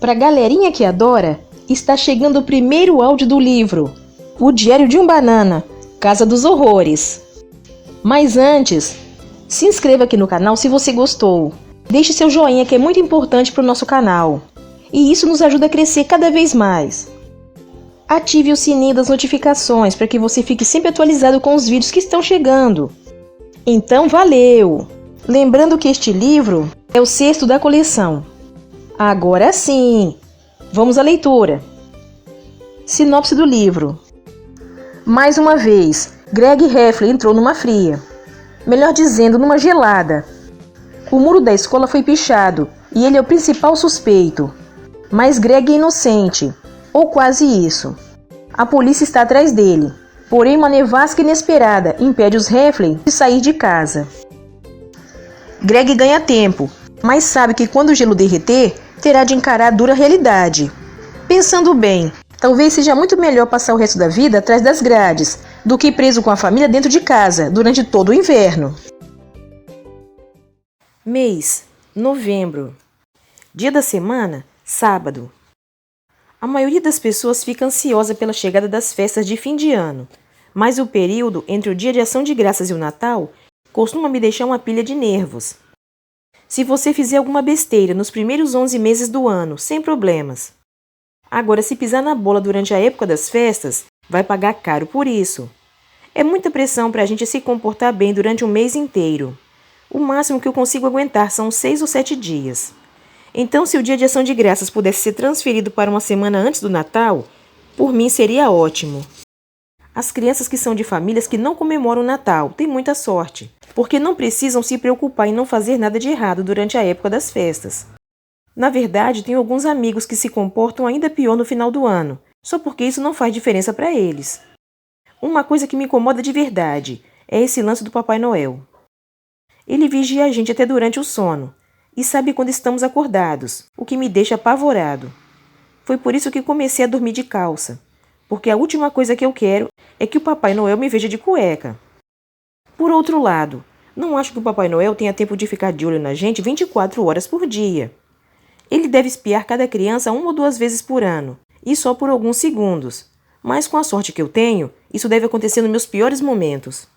Pra galerinha que adora, está chegando o primeiro áudio do livro, O Diário de um Banana, Casa dos Horrores. Mas antes, se inscreva aqui no canal se você gostou. Deixe seu joinha que é muito importante para o nosso canal. E isso nos ajuda a crescer cada vez mais. Ative o sininho das notificações para que você fique sempre atualizado com os vídeos que estão chegando. Então valeu! Lembrando que este livro é o 6º da coleção. Agora sim, vamos à leitura. Sinopse do livro. Mais uma vez, Greg Heffler entrou numa fria. Melhor dizendo, numa gelada. O muro da escola foi pichado e ele é o principal suspeito. Mas Greg é inocente, ou quase isso. A polícia está atrás dele, porém uma nevasca inesperada impede os Heffler de sair de casa. Greg ganha tempo, mas sabe que quando o gelo derreter, terá de encarar a dura realidade. Pensando bem, talvez seja muito melhor passar o resto da vida atrás das grades do que preso com a família dentro de casa durante todo o inverno. Mês: novembro. Dia da semana: sábado. A maioria das pessoas fica ansiosa pela chegada das festas de fim de ano, mas o período entre o Dia de Ação de Graças e o Natal costuma me deixar uma pilha de nervos. Se você fizer alguma besteira nos primeiros 11 meses do ano, sem problemas. Agora, se pisar na bola durante a época das festas, vai pagar caro por isso. É muita pressão para a gente se comportar bem durante um mês inteiro. O máximo que eu consigo aguentar são 6 ou 7 dias. Então, se o Dia de Ação de Graças pudesse ser transferido para uma semana antes do Natal, por mim seria ótimo. As crianças que são de famílias que não comemoram o Natal têm muita sorte, porque não precisam se preocupar em não fazer nada de errado durante a época das festas. Na verdade, tenho alguns amigos que se comportam ainda pior no final do ano, só porque isso não faz diferença para eles. Uma coisa que me incomoda de verdade é esse lance do Papai Noel. Ele vigia a gente até durante o sono e sabe quando estamos acordados, o que me deixa apavorado. Foi por isso que comecei a dormir de calça, porque a última coisa que eu quero é que o Papai Noel me veja de cueca. Por outro lado, não acho que o Papai Noel tenha tempo de ficar de olho na gente 24 horas por dia. Ele deve espiar cada criança 1 ou 2 vezes por ano, e só por alguns segundos. Mas com a sorte que eu tenho, isso deve acontecer nos meus piores momentos.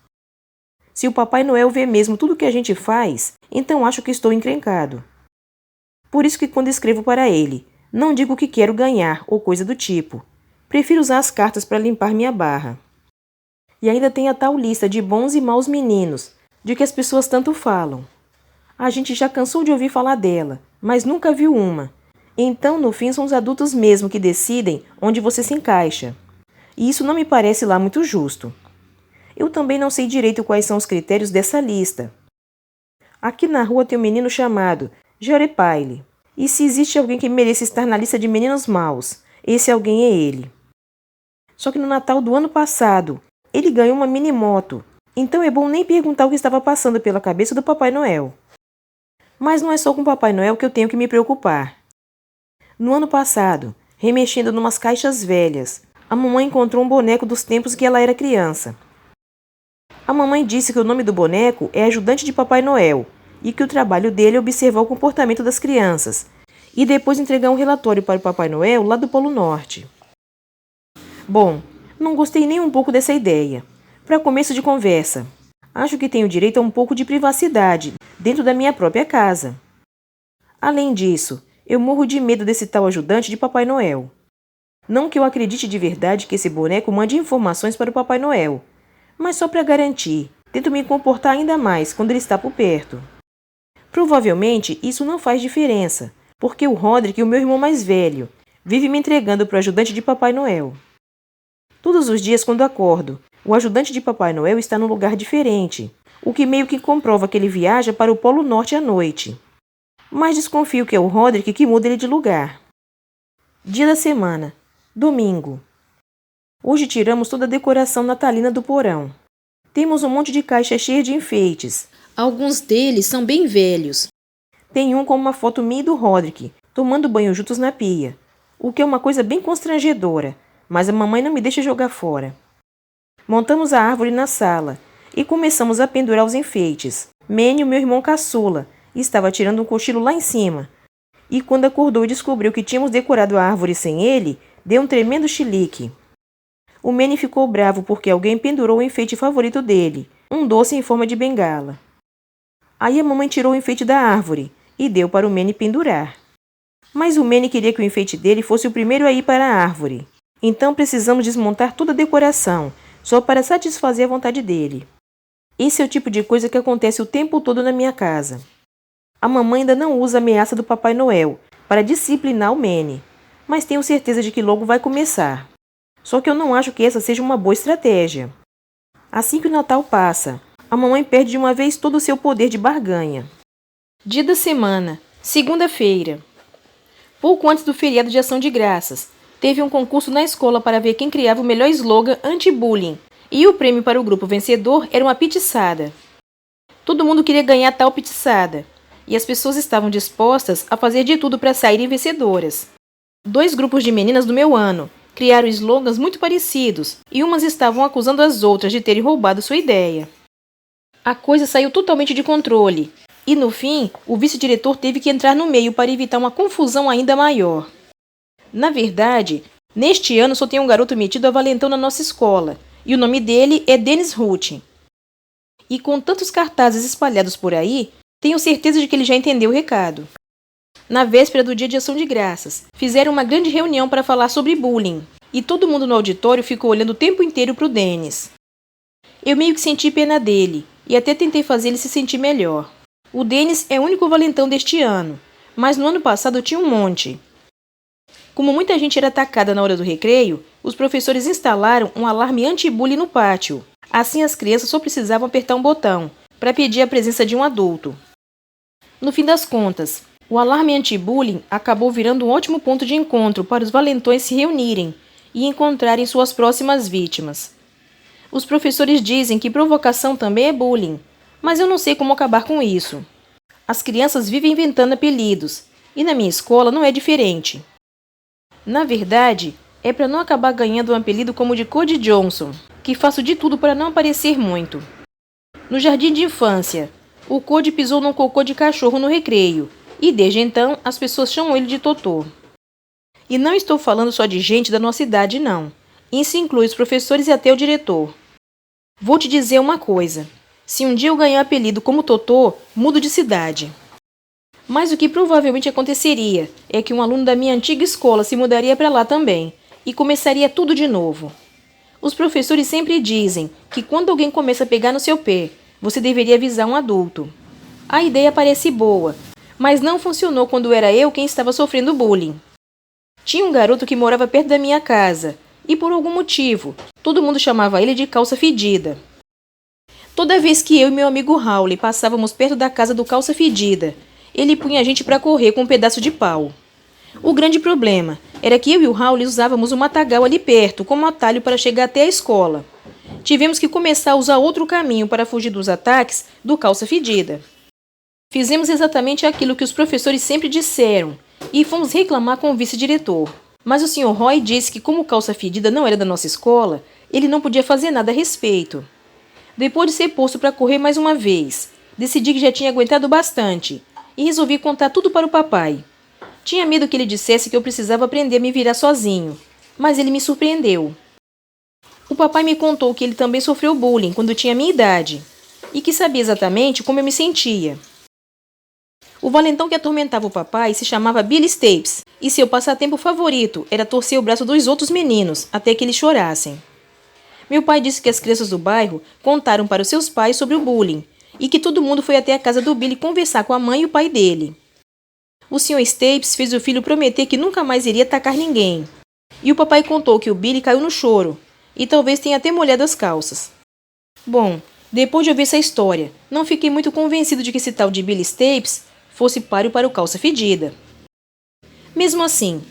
Se o Papai Noel vê mesmo tudo que a gente faz, então acho que estou encrencado. Por isso que quando escrevo para ele, não digo que quero ganhar ou coisa do tipo. Prefiro usar as cartas para limpar minha barra. E ainda tem a tal lista de bons e maus meninos, de que as pessoas tanto falam. A gente já cansou de ouvir falar dela, mas nunca viu uma. Então, no fim, são os adultos mesmo que decidem onde você se encaixa. E isso não me parece lá muito justo. Eu também não sei direito quais são os critérios dessa lista. Aqui na rua tem um menino chamado Jorepaile. E se existe alguém que mereça estar na lista de meninos maus, esse alguém é ele. Só que no Natal do ano passado, ele ganhou uma mini moto. Então é bom nem perguntar o que estava passando pela cabeça do Papai Noel. Mas não é só com o Papai Noel que eu tenho que me preocupar. No ano passado, remexendo numas caixas velhas, a mamãe encontrou um boneco dos tempos que ela era criança. A mamãe disse que o nome do boneco é ajudante de Papai Noel e que o trabalho dele é observar o comportamento das crianças e depois entregar um relatório para o Papai Noel lá do Polo Norte. Bom, não gostei nem um pouco dessa ideia. Para começo de conversa, acho que tenho direito a um pouco de privacidade dentro da minha própria casa. Além disso, eu morro de medo desse tal ajudante de Papai Noel. Não que eu acredite de verdade que esse boneco mande informações para o Papai Noel, mas só para garantir, tento me comportar ainda mais quando ele está por perto. Provavelmente isso não faz diferença, porque o Roderick, o meu irmão mais velho, vive me entregando para o ajudante de Papai Noel. Todos os dias quando acordo, o ajudante de Papai Noel está num lugar diferente, o que meio que comprova que ele viaja para o Polo Norte à noite. Mas desconfio que é o Roderick que muda ele de lugar. Dia da semana: domingo. Hoje tiramos toda a decoração natalina do porão. Temos um monte de caixas cheias de enfeites. Alguns deles são bem velhos. Tem um com uma foto minha e do Roderick, tomando banho juntos na pia, o que é uma coisa bem constrangedora, mas a mamãe não me deixa jogar fora. Montamos a árvore na sala e começamos a pendurar os enfeites. Manny, meu irmão caçula, estava tirando um cochilo lá em cima. e quando acordou e descobriu que tínhamos decorado a árvore sem ele, deu um tremendo chilique. O Manny ficou bravo porque alguém pendurou o enfeite favorito dele, um doce em forma de bengala. Aí a mamãe tirou o enfeite da árvore e deu para o Manny pendurar. Mas o Manny queria que o enfeite dele fosse o primeiro a ir para a árvore. Então precisamos desmontar toda a decoração, só para satisfazer a vontade dele. Esse é o tipo de coisa que acontece o tempo todo na minha casa. A mamãe ainda não usa a ameaça do Papai Noel para disciplinar o Manny, mas tenho certeza de que logo vai começar. Só que eu não acho que essa seja uma boa estratégia. Assim que o Natal passa, a mamãe perde de uma vez todo o seu poder de barganha. Dia da semana, segunda-feira. Pouco antes do feriado de Ação de Graças, teve um concurso na escola para ver quem criava o melhor slogan anti-bullying, e o prêmio para o grupo vencedor era uma pitiçada. Todo mundo queria ganhar tal pitiçada, e as pessoas estavam dispostas a fazer de tudo para saírem vencedoras. 2 grupos de meninas do meu ano criaram slogans muito parecidos, e umas estavam acusando as outras de terem roubado sua ideia. A coisa saiu totalmente de controle, e no fim, o vice-diretor teve que entrar no meio para evitar uma confusão ainda maior. Na verdade, neste ano só tem um garoto metido a valentão na nossa escola, e o nome dele é Dennis Ruth. E com tantos cartazes espalhados por aí, tenho certeza de que ele já entendeu o recado. Na véspera do Dia de Ação de Graças, fizeram uma grande reunião para falar sobre bullying, e todo mundo no auditório ficou olhando o tempo inteiro para o Dennis. Eu meio que senti pena dele, e até tentei fazer ele se sentir melhor. O Dennis é o único valentão deste ano, mas no ano passado tinha um monte. Como muita gente era atacada na hora do recreio, os professores instalaram um alarme anti-bullying no pátio. Assim as crianças só precisavam apertar um botão, para pedir a presença de um adulto. No fim das contas, o alarme anti-bullying acabou virando um ótimo ponto de encontro para os valentões se reunirem e encontrarem suas próximas vítimas. Os professores dizem que provocação também é bullying, mas eu não sei como acabar com isso. As crianças vivem inventando apelidos, e na minha escola não é diferente. Na verdade, é para não acabar ganhando um apelido como o de Cody Johnson, que faço de tudo para não aparecer muito. No jardim de infância, o Cody pisou num cocô de cachorro no recreio, e desde então as pessoas chamam ele de Totô. E não estou falando só de gente da nossa idade, não. Isso inclui os professores e até o diretor. Vou te dizer uma coisa. Se um dia eu ganhar apelido como Totô, mudo de cidade. Mas o que provavelmente aconteceria é que um aluno da minha antiga escola se mudaria para lá também, e começaria tudo de novo. Os professores sempre dizem que quando alguém começa a pegar no seu pé, você deveria avisar um adulto. A ideia parece boa, mas não funcionou quando era eu quem estava sofrendo bullying. Tinha um garoto que morava perto da minha casa, e por algum motivo, todo mundo chamava ele de Calça Fedida. Toda vez que eu e meu amigo Raul passávamos perto da casa do Calça Fedida, ele punha a gente para correr com um pedaço de pau. O grande problema era que eu e o Raul usávamos o matagal ali perto como atalho para chegar até a escola. Tivemos que começar a usar outro caminho para fugir dos ataques do Calça Fedida. Fizemos exatamente aquilo que os professores sempre disseram e fomos reclamar com o vice-diretor. Mas o Sr. Roy disse que como o Calça Fedida não era da nossa escola, ele não podia fazer nada a respeito. Depois de ser posto para correr mais uma vez, decidi que já tinha aguentado bastante e resolvi contar tudo para o papai. Tinha medo que ele dissesse que eu precisava aprender a me virar sozinho, mas ele me surpreendeu. O papai me contou que ele também sofreu bullying quando tinha minha idade e que sabia exatamente como eu me sentia. O valentão que atormentava o papai se chamava Billy Stapes e seu passatempo favorito era torcer o braço dos outros meninos até que eles chorassem. Meu pai disse que as crianças do bairro contaram para os seus pais sobre o bullying e que todo mundo foi até a casa do Billy conversar com a mãe e o pai dele. O Sr. Stapes fez o filho prometer que nunca mais iria atacar ninguém. E o papai contou que o Billy caiu no choro e talvez tenha até molhado as calças. Bom, depois de ouvir essa história, não fiquei muito convencido de que esse tal de Billy Stapes fosse páreo para o Calça Fedida. Mesmo assim,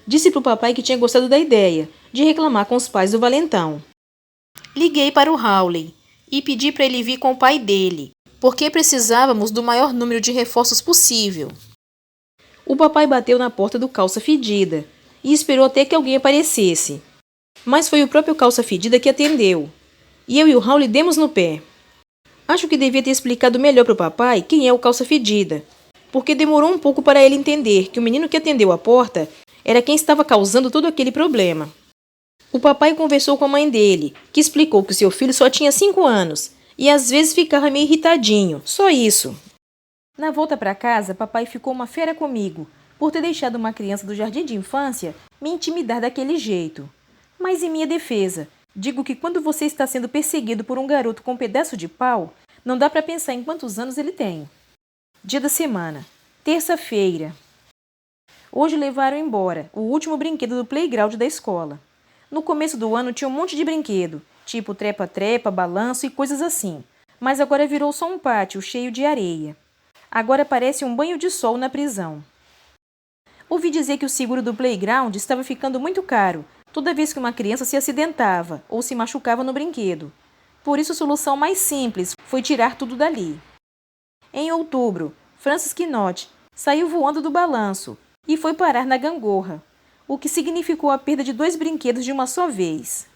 disse para o papai que tinha gostado da ideia de reclamar com os pais do valentão. Liguei para o Hawley e pedi para ele vir com o pai dele, porque precisávamos do maior número de reforços possível. O papai bateu na porta do Calça Fedida e esperou até que alguém aparecesse. Mas foi o próprio Calça Fedida que atendeu. E eu e o Hawley demos no pé. Acho que devia ter explicado melhor para o papai quem é o Calça Fedida. porque demorou um pouco para ele entender que o menino que atendeu a porta era quem estava causando todo aquele problema. O papai conversou com a mãe dele, que explicou que o seu filho só tinha 5 anos e às vezes ficava meio irritadinho, só isso. Na volta para casa, papai ficou uma fera comigo, por ter deixado uma criança do jardim de infância me intimidar daquele jeito. Mas em minha defesa, digo que quando você está sendo perseguido por um garoto com um pedaço de pau, não dá para pensar em quantos anos ele tem. Dia da semana. Terça-feira. Hoje levaram embora o último brinquedo do playground da escola. No começo do ano tinha um monte de brinquedo, tipo trepa-trepa, balanço e coisas assim. Mas agora virou só um pátio cheio de areia. Agora parece um banho de sol na prisão. Ouvi dizer que o seguro do playground estava ficando muito caro toda vez que uma criança se acidentava ou se machucava no brinquedo. Por isso a solução mais simples foi tirar tudo dali. Em outubro, Francis Quinotte saiu voando do balanço e foi parar na gangorra, o que significou a perda de 2 brinquedos de uma só vez.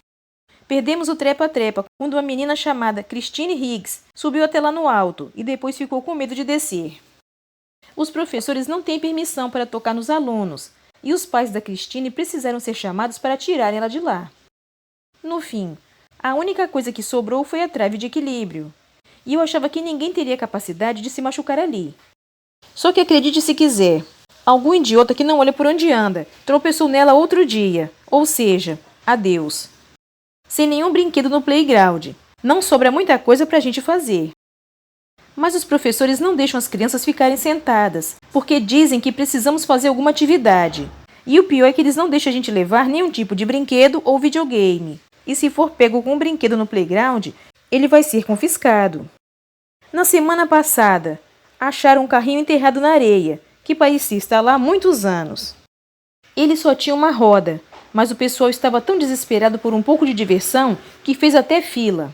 Perdemos o trepa-trepa quando uma menina chamada Christine Higgs subiu até lá no alto e depois ficou com medo de descer. Os professores não têm permissão para tocar nos alunos e os pais da Christine precisaram ser chamados para tirarem ela de lá. No fim, a única coisa que sobrou foi a trave de equilíbrio. E eu achava que ninguém teria capacidade de se machucar ali. Só que acredite se quiser, algum idiota que não olha por onde anda tropeçou nela outro dia, ou seja, adeus. Sem nenhum brinquedo no playground, não sobra muita coisa para a gente fazer. Mas os professores não deixam as crianças ficarem sentadas, porque dizem que precisamos fazer alguma atividade. E o pior é que eles não deixam a gente levar nenhum tipo de brinquedo ou videogame. E se for pego com um brinquedo no playground, ele vai ser confiscado. Na semana passada, acharam um carrinho enterrado na areia, que parecia estar lá há muitos anos. Ele só tinha uma roda, mas o pessoal estava tão desesperado por um pouco de diversão que fez até fila.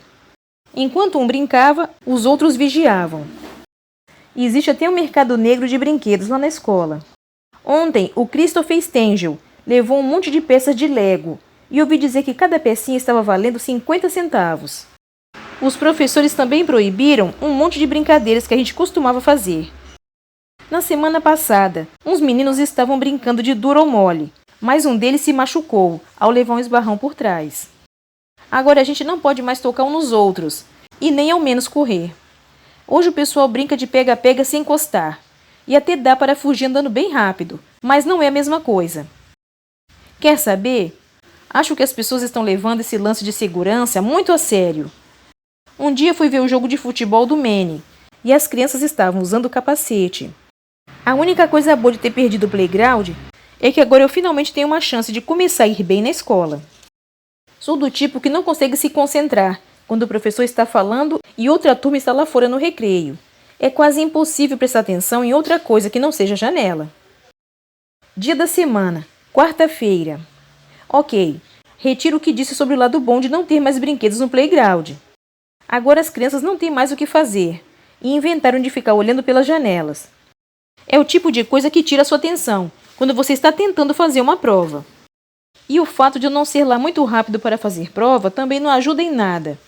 Enquanto um brincava, os outros vigiavam. Existe até um mercado negro de brinquedos lá na escola. Ontem, o Christopher Stengel levou um monte de peças de Lego e ouvi dizer que cada pecinha estava valendo 50 centavos. Os professores também proibiram um monte de brincadeiras que a gente costumava fazer. Na semana passada, uns meninos estavam brincando de duro ou mole, mas um deles se machucou ao levar um esbarrão por trás. Agora a gente não pode mais tocar uns nos outros, e nem ao menos correr. Hoje o pessoal brinca de pega-pega sem encostar, e até dá para fugir andando bem rápido, mas não é a mesma coisa. Quer saber? Acho que as pessoas estão levando esse lance de segurança muito a sério. Um dia fui ver o jogo de futebol do Maine, e as crianças estavam usando capacete. A única coisa boa de ter perdido o playground é que agora eu finalmente tenho uma chance de começar a ir bem na escola. Sou do tipo que não consegue se concentrar quando o professor está falando e outra turma está lá fora no recreio. É quase impossível prestar atenção em outra coisa que não seja a janela. Dia da semana, quarta-feira. Ok, retiro o que disse sobre o lado bom de não ter mais brinquedos no playground. Agora as crianças não têm mais o que fazer e inventaram de ficar olhando pelas janelas. É o tipo de coisa que tira sua atenção quando você está tentando fazer uma prova. E o fato de eu não ser lá muito rápido para fazer prova também não ajuda em nada.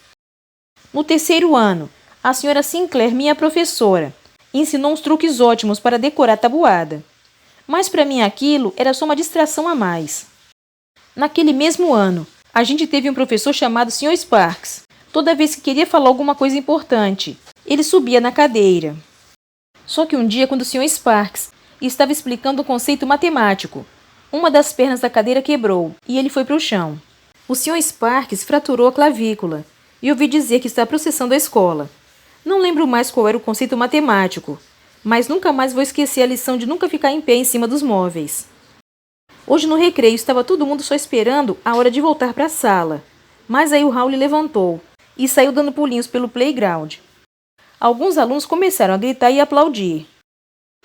No terceiro ano, a senhora Sinclair, minha professora, ensinou uns truques ótimos para decorar a tabuada. Mas para mim aquilo era só uma distração a mais. Naquele mesmo ano, a gente teve um professor chamado Sr. Sparks. Toda vez que queria falar alguma coisa importante, ele subia na cadeira. Só que um dia, quando o Sr. Sparks estava explicando um conceito matemático, uma das pernas da cadeira quebrou e ele foi para o chão. O Sr. Sparks fraturou a clavícula e ouvi dizer que está processando a escola. Não lembro mais qual era o conceito matemático, mas nunca mais vou esquecer a lição de nunca ficar em pé em cima dos móveis. Hoje no recreio estava todo mundo só esperando a hora de voltar para a sala, mas aí o Raul levantou e saiu dando pulinhos pelo playground. Alguns alunos começaram a gritar e aplaudir.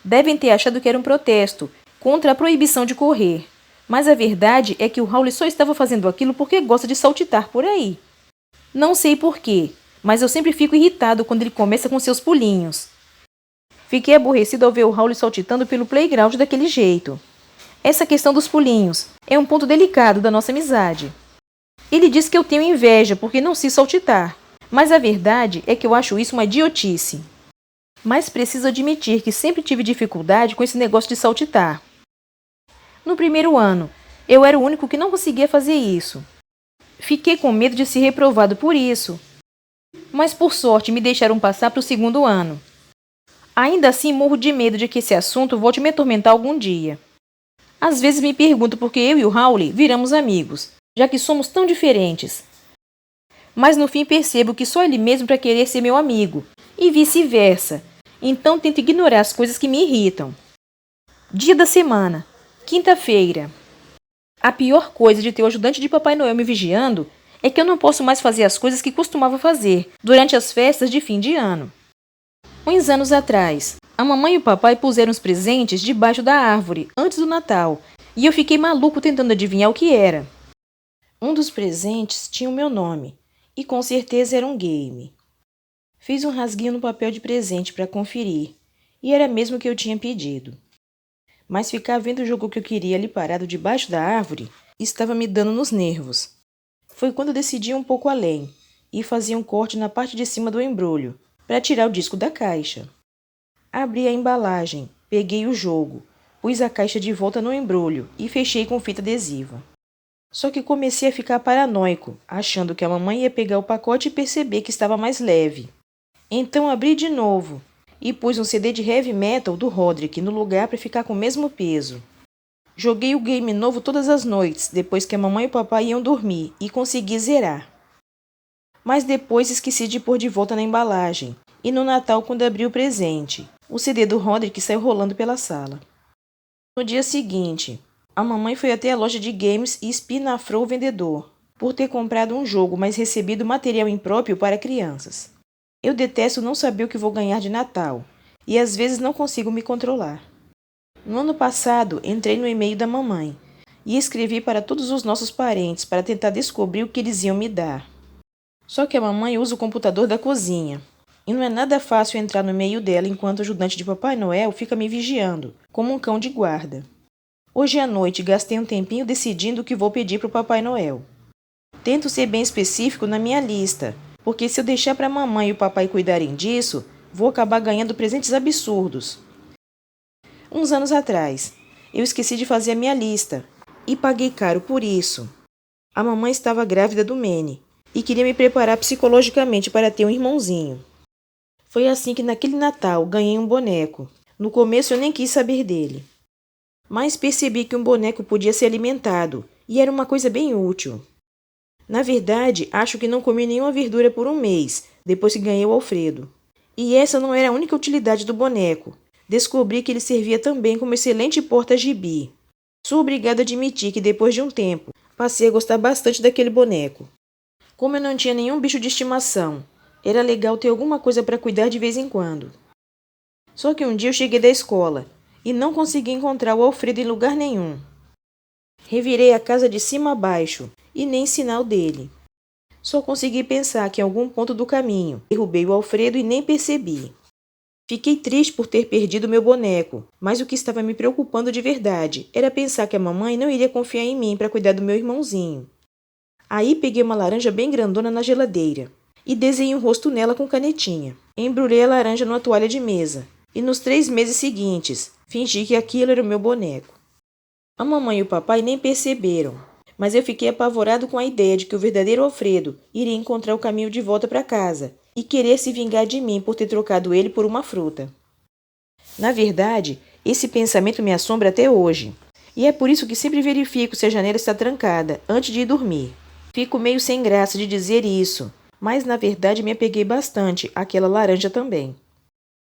Devem ter achado que era um protesto contra a proibição de correr, mas a verdade é que o Raul só estava fazendo aquilo porque gosta de saltitar por aí. Não sei porquê, mas eu sempre fico irritado quando ele começa com seus pulinhos. Fiquei aborrecido ao ver o Raul saltitando pelo playground daquele jeito. Essa questão dos pulinhos é um ponto delicado da nossa amizade. Ele diz que eu tenho inveja porque não sei saltitar, mas a verdade é que eu acho isso uma idiotice. Mas preciso admitir que sempre tive dificuldade com esse negócio de saltitar. No primeiro ano, eu era o único que não conseguia fazer isso. Fiquei com medo de ser reprovado por isso, mas por sorte me deixaram passar para o segundo ano. Ainda assim, morro de medo de que esse assunto volte a me atormentar algum dia. Às vezes me pergunto por que eu e o Hawley viramos amigos, já que somos tão diferentes. Mas no fim percebo que só ele mesmo para querer ser meu amigo, e vice-versa. Então tento ignorar as coisas que me irritam. Dia da semana. Quinta-feira. A pior coisa de ter o ajudante de Papai Noel me vigiando é que eu não posso mais fazer as coisas que costumava fazer durante as festas de fim de ano. Uns anos atrás, a mamãe e o papai puseram os presentes debaixo da árvore antes do Natal e eu fiquei maluco tentando adivinhar o que era. Um dos presentes tinha o meu nome e com certeza era um game. Fiz um rasguinho no papel de presente para conferir e era mesmo o que eu tinha pedido. Mas ficar vendo o jogo que eu queria ali parado debaixo da árvore estava me dando nos nervos. Foi quando eu decidi ir um pouco além e fazer um corte na parte de cima do embrulho para tirar o disco da caixa. Abri a embalagem, peguei o jogo, pus a caixa de volta no embrulho e fechei com fita adesiva. Só que comecei a ficar paranoico, achando que a mamãe ia pegar o pacote e perceber que estava mais leve. Então abri de novo e pus um CD de heavy metal do Roderick no lugar para ficar com o mesmo peso. Joguei o game novo todas as noites, depois que a mamãe e o papai iam dormir, e consegui zerar. Mas depois esqueci de pôr de volta na embalagem, e no Natal, quando abri o presente, o CD do Roderick saiu rolando pela sala. No dia seguinte, a mamãe foi até a loja de games e espinafrou o vendedor, por ter comprado um jogo, mas recebido material impróprio para crianças. Eu detesto não saber o que vou ganhar de Natal, e às vezes não consigo me controlar. No ano passado, entrei no e-mail da mamãe e escrevi para todos os nossos parentes para tentar descobrir o que eles iam me dar. Só que a mamãe usa o computador da cozinha, e não é nada fácil entrar no e-mail dela enquanto o ajudante de Papai Noel fica me vigiando, como um cão de guarda. Hoje à noite gastei um tempinho decidindo o que vou pedir para o Papai Noel. Tento ser bem específico na minha lista, porque se eu deixar para a mamãe e o papai cuidarem disso, vou acabar ganhando presentes absurdos. Uns anos atrás, eu esqueci de fazer a minha lista e paguei caro por isso. A mamãe estava grávida do Manny e queria me preparar psicologicamente para ter um irmãozinho. Foi assim que naquele Natal ganhei um boneco. No começo eu nem quis saber dele. Mas percebi que um boneco podia ser alimentado e era uma coisa bem útil. Na verdade, acho que não comi nenhuma verdura por um mês, depois que ganhei o Alfredo. E essa não era a única utilidade do boneco. Descobri que ele servia também como excelente porta-gibi. Sou obrigada a admitir que depois de um tempo, passei a gostar bastante daquele boneco. Como eu não tinha nenhum bicho de estimação, era legal ter alguma coisa para cuidar de vez em quando. Só que um dia eu cheguei da escola e não consegui encontrar o Alfredo em lugar nenhum. Revirei a casa de cima a baixo e nem sinal dele. Só consegui pensar que em algum ponto do caminho derrubei o Alfredo e nem percebi. Fiquei triste por ter perdido meu boneco, mas o que estava me preocupando de verdade era pensar que a mamãe não iria confiar em mim para cuidar do meu irmãozinho. Aí peguei uma laranja bem grandona na geladeira e desenhei um rosto nela com canetinha. Embrulhei a laranja numa toalha de mesa e nos 3 meses seguintes fingi que aquilo era o meu boneco. A mamãe e o papai nem perceberam, mas eu fiquei apavorado com a ideia de que o verdadeiro Alfredo iria encontrar o caminho de volta para casa e querer se vingar de mim por ter trocado ele por uma fruta. Na verdade, esse pensamento me assombra até hoje, e é por isso que sempre verifico se a janela está trancada antes de ir dormir. Fico meio sem graça de dizer isso, mas na verdade me apeguei bastante àquela laranja também.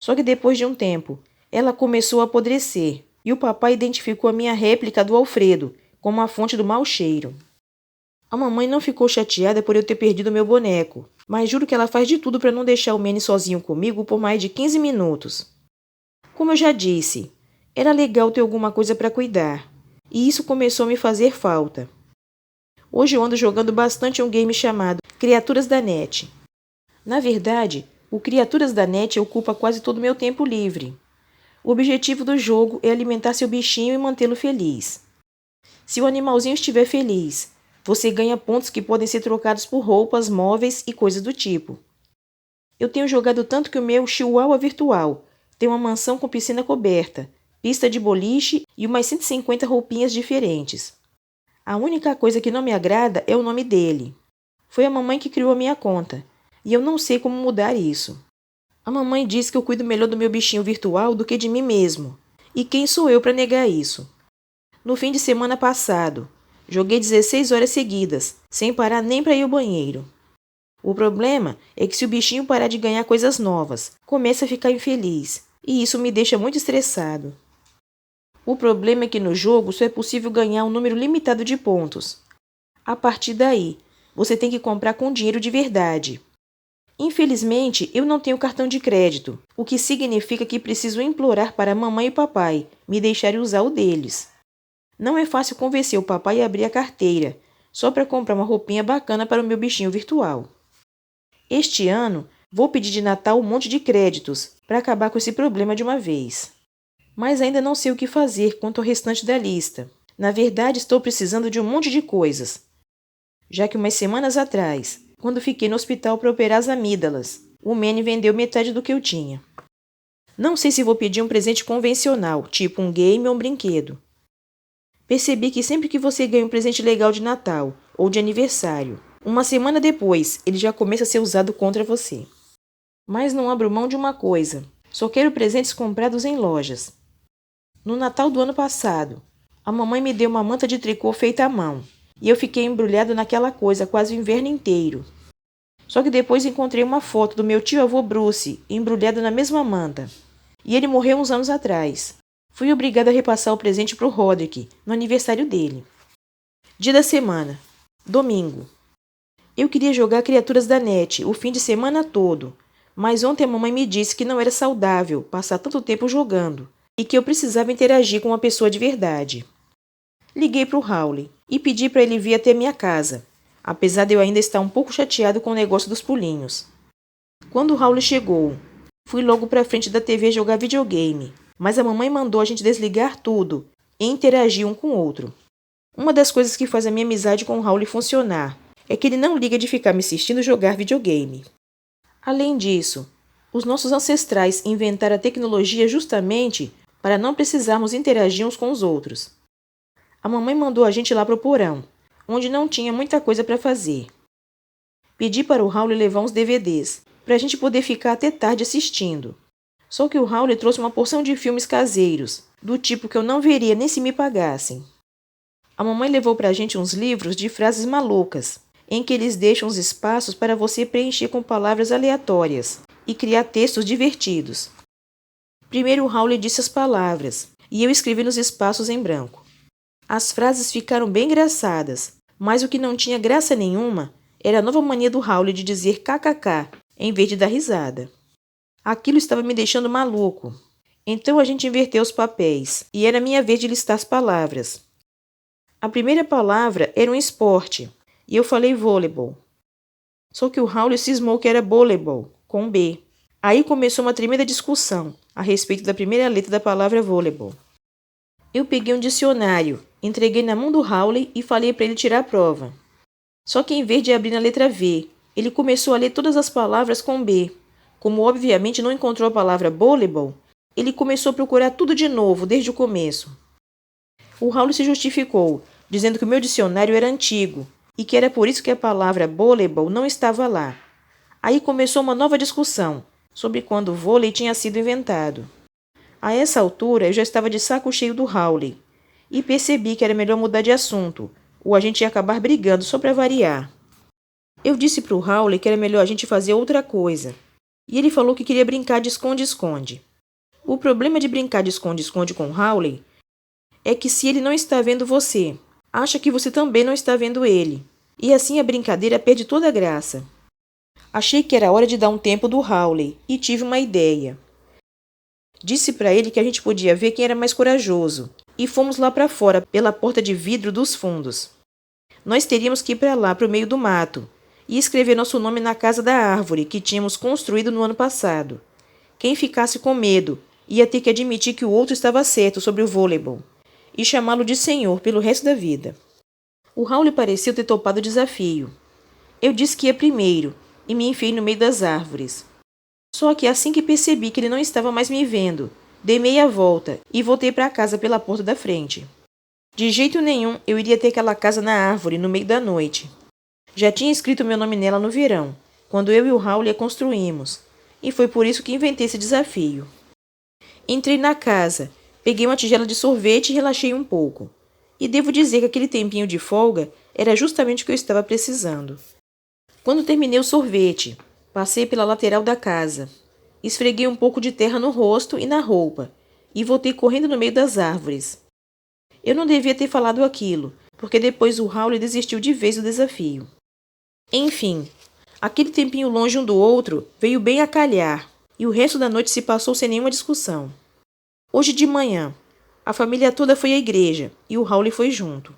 Só que depois de um tempo, ela começou a apodrecer, e o papai identificou a minha réplica do Alfredo como a fonte do mau cheiro. A mamãe não ficou chateada por eu ter perdido meu boneco, mas juro que ela faz de tudo para não deixar o Manny sozinho comigo por mais de 15 minutos. Como eu já disse, era legal ter alguma coisa para cuidar, e isso começou a me fazer falta. Hoje eu ando jogando bastante um game chamado Criaturas da Net. Na verdade, o Criaturas da Net ocupa quase todo o meu tempo livre. O objetivo do jogo é alimentar seu bichinho e mantê-lo feliz. Se o animalzinho estiver feliz, você ganha pontos que podem ser trocados por roupas, móveis e coisas do tipo. Eu tenho jogado tanto que o meu chihuahua virtual tem uma mansão com piscina coberta, pista de boliche e umas 150 roupinhas diferentes. A única coisa que não me agrada é o nome dele. Foi a mamãe que criou a minha conta, e eu não sei como mudar isso. A mamãe diz que eu cuido melhor do meu bichinho virtual do que de mim mesmo. E quem sou eu para negar isso? No fim de semana passado, joguei 16 horas seguidas, sem parar nem para ir ao banheiro. O problema é que se o bichinho parar de ganhar coisas novas, começa a ficar infeliz, e isso me deixa muito estressado. O problema é que no jogo só é possível ganhar um número limitado de pontos. A partir daí, você tem que comprar com dinheiro de verdade. Infelizmente, eu não tenho cartão de crédito, o que significa que preciso implorar para a mamãe e papai me deixarem usar o deles. Não é fácil convencer o papai a abrir a carteira, só para comprar uma roupinha bacana para o meu bichinho virtual. Este ano, vou pedir de Natal um monte de créditos para acabar com esse problema de uma vez. Mas ainda não sei o que fazer quanto ao restante da lista. Na verdade, estou precisando de um monte de coisas. Já que umas semanas atrás, quando fiquei no hospital para operar as amígdalas, o Manny vendeu metade do que eu tinha. Não sei se vou pedir um presente convencional, tipo um game ou um brinquedo. Percebi que sempre que você ganha um presente legal de Natal ou de aniversário, uma semana depois ele já começa a ser usado contra você. Mas não abro mão de uma coisa, só quero presentes comprados em lojas. No Natal do ano passado, a mamãe me deu uma manta de tricô feita à mão, e eu fiquei embrulhado naquela coisa quase o inverno inteiro. Só que depois encontrei uma foto do meu tio-avô Bruce embrulhado na mesma manta. E ele morreu uns anos atrás. Fui obrigada a repassar o presente para o Roderick, no aniversário dele. Dia da semana. Domingo. Eu queria jogar Criaturas da Net o fim de semana todo, mas ontem a mamãe me disse que não era saudável passar tanto tempo jogando e que eu precisava interagir com uma pessoa de verdade. Liguei para o Howley e pedi para ele vir até minha casa, apesar de eu ainda estar um pouco chateado com o negócio dos pulinhos. Quando o Howley chegou, fui logo para frente da TV jogar videogame, mas a mamãe mandou a gente desligar tudo e interagir um com o outro. Uma das coisas que faz a minha amizade com o Howley funcionar é que ele não liga de ficar me assistindo jogar videogame. Além disso, os nossos ancestrais inventaram a tecnologia justamente para não precisarmos interagir uns com os outros. A mamãe mandou a gente lá para o porão, onde não tinha muita coisa para fazer. Pedi para o Howley levar uns DVDs, para a gente poder ficar até tarde assistindo. Só que o Howley trouxe uma porção de filmes caseiros, do tipo que eu não veria nem se me pagassem. A mamãe levou para a gente uns livros de frases malucas, em que eles deixam os espaços para você preencher com palavras aleatórias e criar textos divertidos. Primeiro o Howley disse as palavras, e eu escrevi nos espaços em branco. As frases ficaram bem engraçadas, mas o que não tinha graça nenhuma era a nova mania do Howley de dizer kkk em vez de dar risada. Aquilo estava me deixando maluco. Então a gente inverteu os papéis, e era minha vez de listar as palavras. A primeira palavra era um esporte, e eu falei voleibol. Só que o Howley cismou que era voleibol, com B. Aí começou uma tremenda discussão a respeito da primeira letra da palavra voleibol. Eu peguei um dicionário, entreguei na mão do Howley e falei para ele tirar a prova. Só que em vez de abrir na letra V, ele começou a ler todas as palavras com B. Como obviamente não encontrou a palavra voleibol, ele começou a procurar tudo de novo, desde o começo. O Howley se justificou, dizendo que o meu dicionário era antigo e que era por isso que a palavra voleibol não estava lá. Aí começou uma nova discussão sobre quando o vôlei tinha sido inventado. A essa altura, eu já estava de saco cheio do Howley e percebi que era melhor mudar de assunto, ou a gente ia acabar brigando só para variar. Eu disse para o Howley que era melhor a gente fazer outra coisa, e ele falou que queria brincar de esconde-esconde. O problema de brincar de esconde-esconde com o Howley é que se ele não está vendo você, acha que você também não está vendo ele, e assim a brincadeira perde toda a graça. Achei que era hora de dar um tempo do Howley e tive uma ideia. Disse para ele que a gente podia ver quem era mais corajoso, e fomos lá para fora, pela porta de vidro dos fundos. Nós teríamos que ir para lá, para o meio do mato, e escrever nosso nome na casa da árvore que tínhamos construído no ano passado. Quem ficasse com medo ia ter que admitir que o outro estava certo sobre o voleibol, e chamá-lo de senhor pelo resto da vida. O Howley pareceu ter topado o desafio. Eu disse que ia primeiro, e me enfiei no meio das árvores. Só que assim que percebi que ele não estava mais me vendo, dei meia volta e voltei para casa pela porta da frente. De jeito nenhum eu iria ter aquela casa na árvore no meio da noite. Já tinha escrito meu nome nela no verão, quando eu e o Raul a construímos, e foi por isso que inventei esse desafio. Entrei na casa, peguei uma tigela de sorvete e relaxei um pouco. E devo dizer que aquele tempinho de folga era justamente o que eu estava precisando. Quando terminei o sorvete, passei pela lateral da casa, esfreguei um pouco de terra no rosto e na roupa, e voltei correndo no meio das árvores. Eu não devia ter falado aquilo, porque depois o Raul desistiu de vez do desafio. Enfim, aquele tempinho longe um do outro veio bem a calhar, e o resto da noite se passou sem nenhuma discussão. Hoje de manhã, a família toda foi à igreja e o Raul foi junto.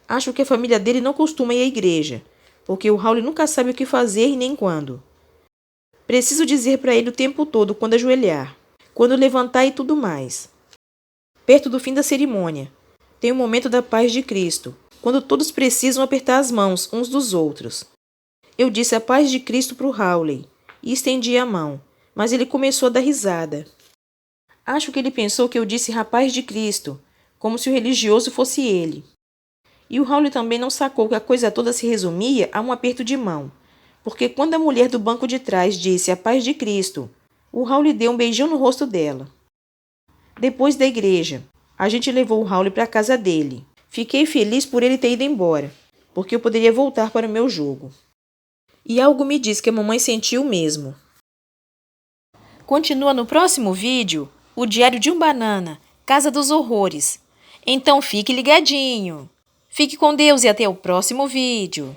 Acho que a família dele não costuma ir à igreja, porque o Raul nunca sabe o que fazer e nem quando. Preciso dizer para ele o tempo todo quando ajoelhar, quando levantar e tudo mais. Perto do fim da cerimônia, tem o momento da paz de Cristo, quando todos precisam apertar as mãos uns dos outros. Eu disse a paz de Cristo para o Raul e estendi a mão, mas ele começou a dar risada. Acho que ele pensou que eu disse rapaz de Cristo, como se o religioso fosse ele. E o Raul também não sacou que a coisa toda se resumia a um aperto de mão, porque quando a mulher do banco de trás disse a paz de Cristo, o Raul deu um beijão no rosto dela. Depois da igreja, a gente levou o Raul para a casa dele. Fiquei feliz por ele ter ido embora, porque eu poderia voltar para o meu jogo. E algo me diz que a mamãe sentiu o mesmo. Continua no próximo vídeo o Diário de um Banana, Casa dos Horrores. Então fique ligadinho. Fique com Deus e até o próximo vídeo.